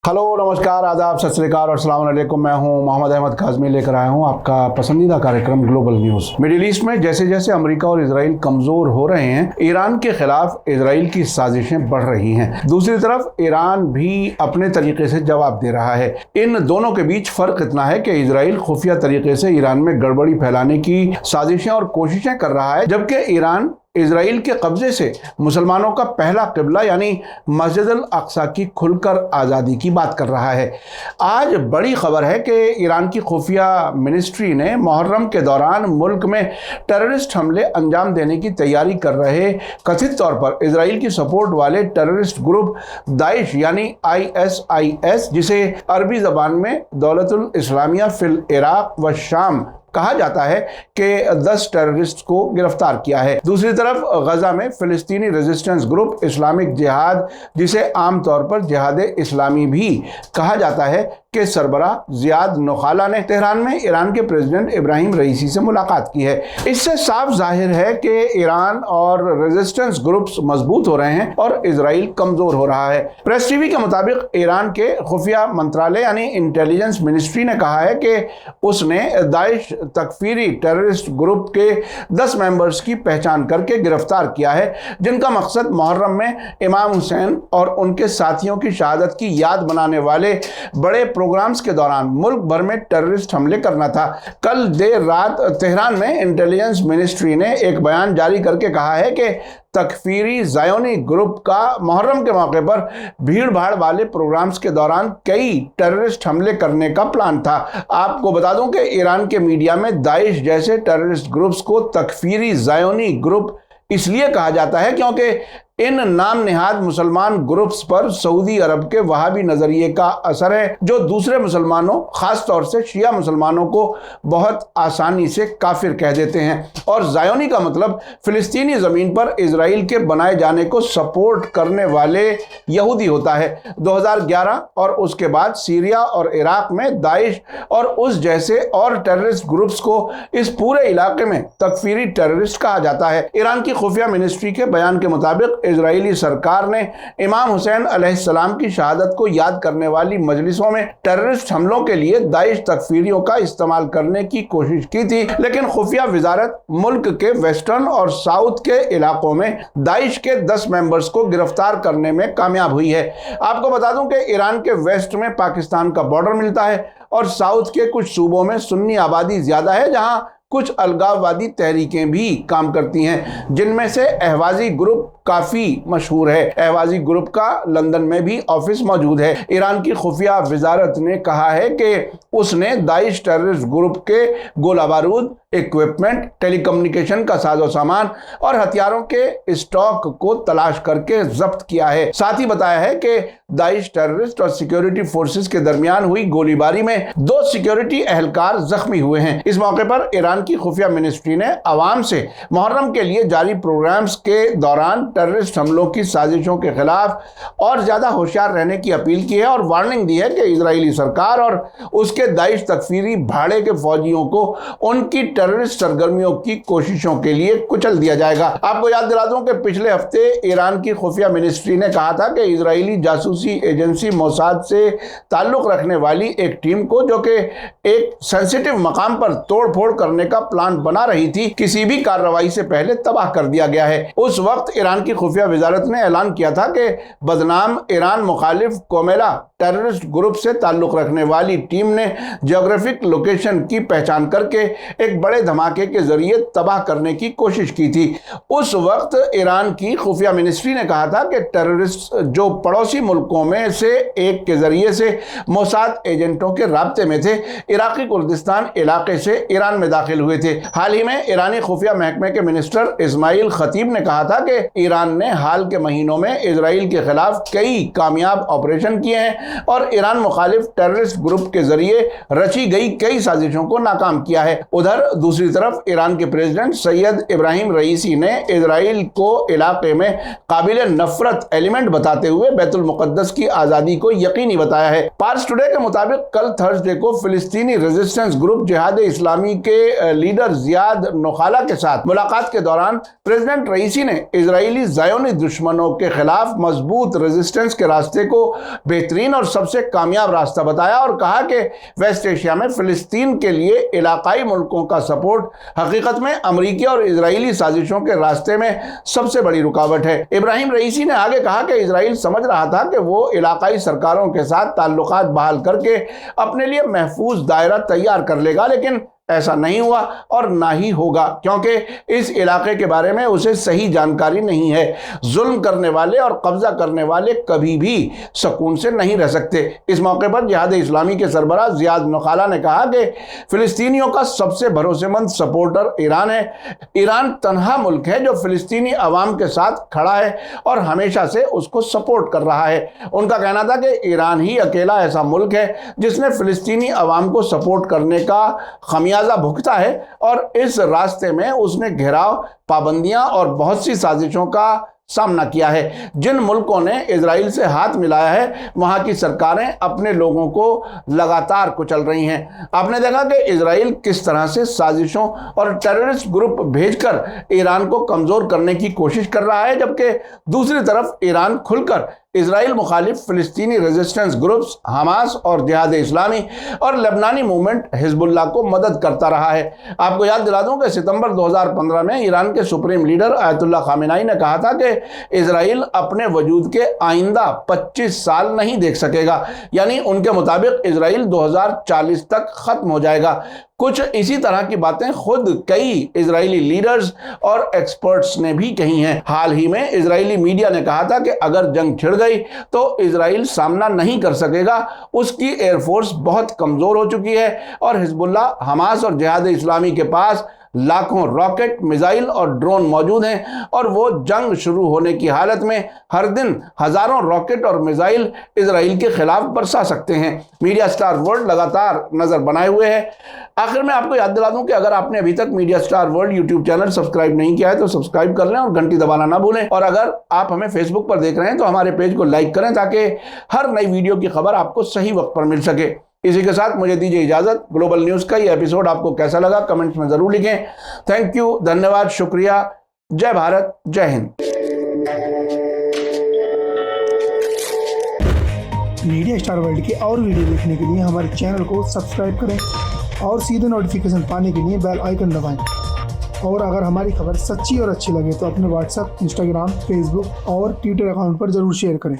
Hello नमस्कार आदाब सत श्री अकाल और अस्सलाम वालेकुम। मैं हूं मोहम्मद अहमद काज़मी, लेकर आया हूं आपका पसंदीदा कार्यक्रम ग्लोबल न्यूज़। मिडिल ईस्ट में जैसे जैसे अमेरिका और इजराइल कमज़ोर हो रहे हैं, ईरान के खिलाफ इजराइल की साजिशें बढ़ रही हैं। दूसरी तरफ ईरान भी अपने तरीके से जवाब दे रहा है। इन दोनों के बीच फ़र्क इतना है कि इजराइल खुफिया तरीके से ईरान में गड़बड़ी फैलाने की साजिशें और कोशिशें कर रहा है, जबकि ईरान इजराइल के कब्जे से मुसलमानों का पहला किबला यानी मस्जिद अल अक्सा की खुलकर आज़ादी की बात कर रहा है। आज बड़ी खबर है कि ईरान की खुफिया मिनिस्ट्री ने मुहर्रम के दौरान मुल्क में टेररिस्ट हमले अंजाम देने की तैयारी कर रहे कथित तौर पर इजराइल की सपोर्ट वाले टेररिस्ट ग्रुप दाइश यानी ISIS, जिसे अरबी ज़बान में दौलतुल इस्लामिया फिल इराक व शाम कहा जाता है, कि 10 टेररिस्ट को गिरफ्तार किया है। दूसरी तरफ गजा में फिलिस्तीनी रेजिस्टेंस ग्रुप इस्लामिक जिहाद, जिसे आमतौर पर जिहाद इस्लामी भी कहा जाता है, के सरबरा जियाद नौखाला ने तेहरान में ईरान के प्रेसिडेंट इब्राहिम रईसी से मुलाकात की है। इससे साफ जाहिर है कि ईरान और रेजिस्टेंस ग्रुप्स मजबूत हो रहे हैं और इजराइल कमजोर हो रहा है। प्रेस टीवी के मुताबिक ईरान के खुफिया मंत्रालय यानी इंटेलिजेंस मिनिस्ट्री ने कहा है कि उसने दाइश तकफीरी टेररिस्ट ग्रुप के 10 मेंबर्स की पहचान करके गिरफ्तार किया है, जिनका मकसद मुहर्रम में इमाम हुसैन और उनके साथियों की शहादत की याद बनाने वाले बड़े प्रोग्राम्स के दौरान मुल्क भर में टेररिस्ट हमले करना था। कल देर रात तेहरान में इंटेलिजेंस मिनिस्ट्री ने एक बयान जारी करके कहा है कि तकफीरी ज़ायोनी ग्रुप का मुहर्रम के मौके पर भीड़ भाड़ वाले प्रोग्राम्स के दौरान कई टेररिस्ट हमले करने का प्लान था। आपको बता दूं कि ईरान के मीडिया में दाइश जैसे टेररिस्ट ग्रुप्स को तकफीरी ज़ायोनी ग्रुप इसलिए कहा जाता है क्योंकि इन नाम निहाद मुसलमान ग्रुप्स पर सऊदी अरब के वहाबी नजरिए का असर है, जो दूसरे मुसलमानों खास तौर से शिया मुसलमानों को बहुत आसानी से काफिर कह देते हैं। और ज़ायोनी का मतलब फिलिस्तीनी ज़मीन पर इजराइल के बनाए जाने को सपोर्ट करने वाले यहूदी होता है। 2011 और उसके बाद सीरिया और इराक में दाइश और उस जैसे और टेररिस्ट ग्रुप्स को इस पूरे इलाके में तकफीरी टेररिस्ट कहा जाता है। ईरान की खुफिया मिनिस्ट्री के बयान के मुताबिक इजरायली सरकार ने इमाम हुसैन अलैहिस्सलाम की शहादत को याद करने वाली मजलिसों में टेररिस्ट हमलों के लिए दाइश तकफीरियों का इस्तेमाल करने की कोशिश की थी, लेकिन खुफिया विजारत मुल्क के वेस्टर्न और साउथ के इलाकों में दाइश के 10 मेंबर्स को गिरफ्तार करने में कामयाब हुई है। आपको बता दूं कि ईरान के वेस्ट में पाकिस्तान का बॉर्डर मिलता है और साउथ के कुछ सूबों में सुन्नी आबादी ज्यादा है, जहां कुछ अलगाववादी तहरीकें भी काम करती हैं, जिनमें से अहवाजी ग्रुप काफी मशहूर है। अहवाजी ग्रुप का लंदन में भी ऑफिस मौजूद है। ईरान की खुफिया वजारत ने कहा है कि उसने दाइश टेररिस्ट ग्रुप के गोला बारूद, इक्विपमेंट, टेलीकम्युनिकेशन का साजो सामान और हथियारों के स्टॉक को तलाश करके जब्त किया है। साथ ही बताया है कि दाइश टेररिस्ट और सिक्योरिटी फोर्सेस के दरमियान हुई गोलीबारी में 2 सिक्योरिटी एहलकार जख्मी हुए हैं। इस मौके पर ईरान की खुफिया मिनिस्ट्री ने अवाम से मुहर्रम के लिए जारी प्रोग्राम्स के दौरान टेररिस्ट हमलों की साजिशों के खिलाफ और ज्यादा होशियार रहने की अपील की है और वार्निंग दी है कि इजरायली सरकार और उसके दाइश तकफीरी भाड़े के फौजियों को उनकी टेररिस्ट सरगर्मियों की कोशिशों के लिए कुचल दिया जाएगा। आपको याद दिला दूं कि पिछले हफ्ते ईरान की खुफिया मिनिस्ट्री ने कहा था कि इजरायली जासूसी एजेंसी मोसाद से ताल्लुक रखने वाली एक टीम को, जो कि एक सेंसिटिव मकाम पर तोड़ फोड़ करने का प्लान बना रही थी, किसी भी कार्रवाई से पहले तबाह कर दिया गया है। उस वक्त ईरान की खुफिया वजारत ने ऐलान किया था कि बदनाम ईरान मुखालिफ कोमेला टेररिस्ट ग्रुप से ताल्लुक रखने वाली टीम ने जियोग्राफिक लोकेशन की पहचान करके एक बड़े धमाके के जरिए तबाह करने की कोशिश की थी। उस वक्त ईरान की खुफिया मिनिस्ट्री ने कहा था कि टेररिस्ट जो पड़ोसी मुल्कों में से एक के जरिए से मोसाद एजेंटों के राब्ते में थे, इराकी कुर्दिस्तान इलाके से ईरान में दाखिल हुए थे। हाल ही में ईरानी खुफिया महकमे के मिनिस्टर इस्माइल खतीब ने कहा था कि ईरान ने हाल के महीनों में इजराइल के खिलाफ कई कामयाब ऑपरेशन किए हैं और ईरान मुखालिफ टेररिस्ट ग्रुप के जरिए रची गई कई साजिशों को नाकाम किया है। उधर दूसरी तरफ ईरान के प्रेसिडेंट सैयद इब्राहिम रईसी ने इजराइल को इलाके में काबिल नफरत एलिमेंट बताते हुए बैतुल मुकद्दस की आज़ादी को यकीनी बताया है। पार्स टुडे के मुताबिक कल थर्सडे को फिलिस्तीनी रेजिस्टेंस ग्रुप जिहाद इस्लामी के लीडर जियाद नौखाला के साथ मुलाकात के दौरान प्रेसिडेंट रईसी ने इजरायली ज़ायोनी दुश्मनों के खिलाफ मजबूत रेजिस्टेंस के रास्ते को बेहतरीन और सबसे कामयाब रास्ता बताया और कहा कि वेस्ट एशिया में फ़िलिस्तीन के लिए इलाकाई मुल्कों का सपोर्ट हकीकत में अमरीकी और इजरायली साजिशों के रास्ते में सबसे बड़ी रुकावट है। इब्राहिम रईसी ने आगे कहा कि इजराइल समझ रहा था कि वो इलाकाई सरकारों के साथ ताल्लुकात बहाल करके अपने लिए महफूज दायरा तैयार कर लेगा, लेकिन ऐसा नहीं हुआ और ना ही होगा, क्योंकि इस इलाके के बारे में उसे सही जानकारी नहीं है। जुल्म करने वाले और कब्जा करने वाले कभी भी सुकून से नहीं रह सकते। इस मौके पर जिहाद इस्लामी के सरबराह जियाद नखाला ने कहा कि फ़िलिस्तीनियों का सबसे भरोसेमंद सपोर्टर ईरान है। ईरान तन्हा मुल्क है जो फ़िलिस्तीनी अवाम के साथ खड़ा है और हमेशा से उसको सपोर्ट कर रहा है। उनका कहना था कि ईरान ही अकेला ऐसा मुल्क है जिसने फ़िलिस्तीनी अवाम को सपोर्ट करने का खमियाजा भुगता है और इस रास्ते में उसने घेराव, पाबंदियां और बहुत सी साजिशों का सामना किया है। जिन मुल्कों ने इजराइल से हाथ मिलाया है वहां की सरकारें अपने लोगों को लगातार कुचल रही हैं। आपने देखा कि इजराइल किस तरह से साजिशों और टेररिस्ट ग्रुप भेजकर ईरान को कमज़ोर करने की कोशिश कर रहा है, जबकि दूसरी तरफ ईरान खुलकर इजराइल मुखालिफ फ़िलिस्तीनी रेजिस्टेंस ग्रुप्स हमास और जिहाद इस्लामी और लेबनानी मूवमेंट हिजबुल्लाह को मदद करता रहा है। आपको याद दिला दूं कि सितंबर 2015 में ईरान के सुप्रीम लीडर आयतुल्लाह खामेनी ने कहा था कि इजराइल अपने वजूद के आइंदा 25 साल नहीं देख सकेगा, यानी उनके मुताबिक इजराइल 2040 तक ख़त्म हो जाएगा। कुछ इसी तरह की बातें खुद कई इजरायली लीडर्स और एक्सपर्ट्स ने भी कही हैं। हाल ही में इजरायली मीडिया ने कहा था कि अगर जंग छिड़ गई तो इजराइल सामना नहीं कर सकेगा, उसकी एयरफोर्स बहुत कमज़ोर हो चुकी है और हिजबुल्लाह, हमास और जिहाद इस्लामी के पास लाखों रॉकेट, मिसाइल और ड्रोन मौजूद हैं और वो जंग शुरू होने की हालत में हर दिन हज़ारों रॉकेट और मिसाइल इजराइल के खिलाफ बरसा सकते हैं। मीडिया स्टार वर्ल्ड लगातार नज़र बनाए हुए है। आखिर में आपको याद दिला दूं कि अगर आपने अभी तक media star world YouTube channel subscribe नहीं किया है तो सब्सक्राइब कर लें और घंटी दबाना ना भूलें। और अगर आप हमें फेसबुक पर देख रहे हैं तो हमारे पेज को लाइक करें ताकि हर नई वीडियो की खबर आपको सही वक्त पर मिल सके। इसी के साथ मुझे दीजिए इजाजत। ग्लोबल न्यूज़ का ये एपिसोड आपको कैसा लगा कमेंट्स में ज़रूर लिखें। थैंक यू, धन्यवाद, शुक्रिया। जय भारत, जय हिंद। मीडिया स्टार वर्ल्ड के और वीडियो देखने के लिए हमारे चैनल को सब्सक्राइब करें और सीधे नोटिफिकेशन पाने के लिए बेल आइकन दबाएं। और अगर हमारी खबर सच्ची और अच्छी लगे तो अपने व्हाट्सएप, इंस्टाग्राम, फेसबुक और ट्विटर अकाउंट पर ज़रूर शेयर करें।